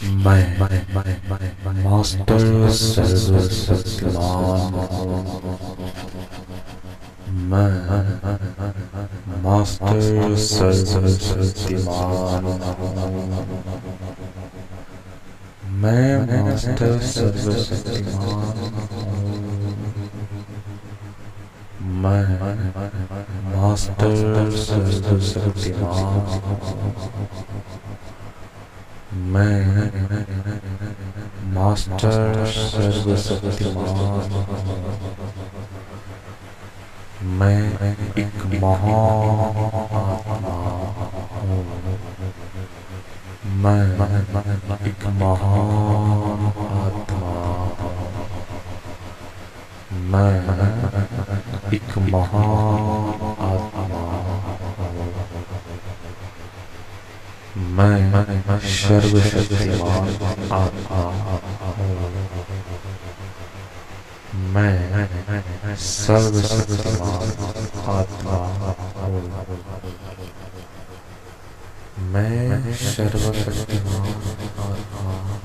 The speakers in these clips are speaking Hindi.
मैं मास्टर सर्वशक्तिमान हूँ। मैं मास्टर सर्वशक्तिमान हूँ। मैं मास्टर सर्वशक्तिमान हूँ। मैं मास्टर सर्वशक्तिमान हूँ। मैं मास्टर सर्वशक्तिमान हूँ। मैं एक महान आत्मा हूँ। मैं एक महान आत्मा हूँ। मैं एक महान आत्मा हूँ। मैं सर्वशक्तिमान आत्मा हूँ। मैं सर्वशक्तिमान आत्मा हूँ। मैं सर्वशक्तिमान आत्मा हूँ।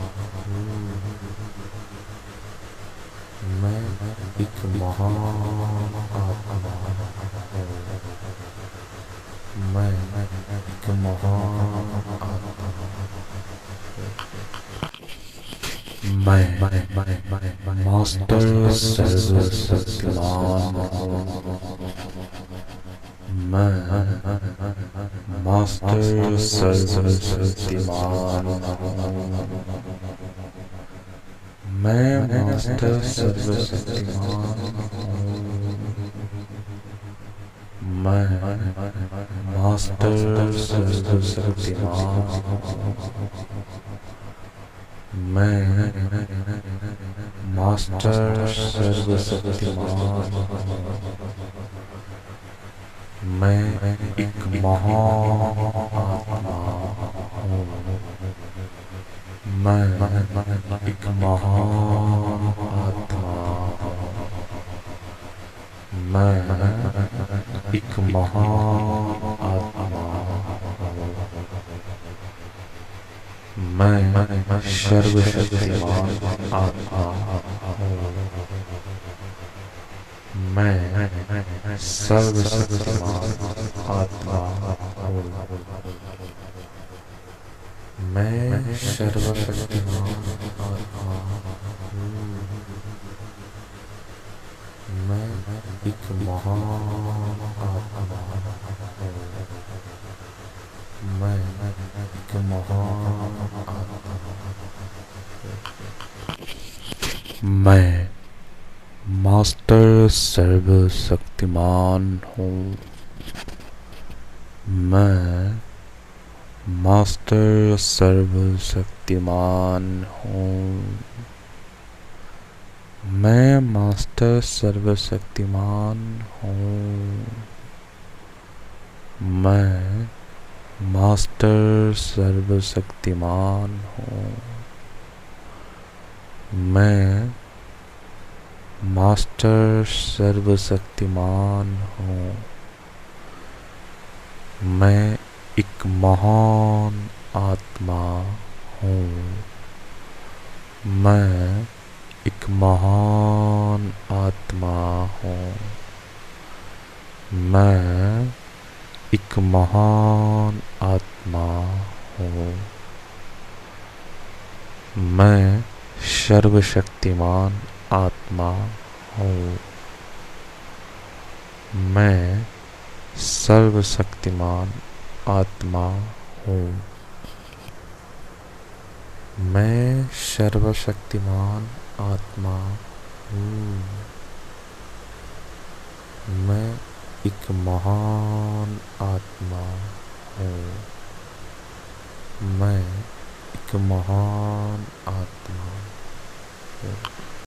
मैं एक महान आत्मा हूँ। मैं एक महान आत्मा हूँ। मैं मास्टर सर्वशक्तिमान हूँ। मैं मास्टर सर्वशक्तिमान हूँ। मैं मास्टर सर्वशक्तिमान हूँ। मैं मास्टर सर्वशक्तिमान हूँ। मैं मास्टर सर्वशक्तिमान हूँ। मैं एक महान आत्मा हूँ। मैं एक महान आत्मा हूँ। मैं एक महान आत्मा हूँ। मैं सर्वशक्तिमान आत्मा हूँ। मैं सर्वशक्तिमान आत्मा हूँ। मैं सर्वशक्तिमान आत्मा हूँ। मैं एक महान आत्मा हूँ। मैं एक महान आत्मा हूँ। मैं मास्टर सर्वशक्तिमान हूँ। मैं मास्टर सर्वशक्तिमान हूँ। मैं मास्टर सर्वशक्तिमान हूँ। मैं मास्टर सर्वशक्तिमान हूँ। मैं मास्टर सर्वशक्तिमान हूँ। मैं एक महान आत्मा हूँ। मैं एक महान आत्मा हूँ। मैं एक महान आत्मा हूँ। मैं सर्वशक्तिमान आत्मा हूँ। मैं सर्वशक्तिमान आत्मा हूँ। मैं सर्वशक्तिमान आत्मा हूँ। मैं एक महान आत्मा हूँ। मैं एक महान आत्मा हूँ।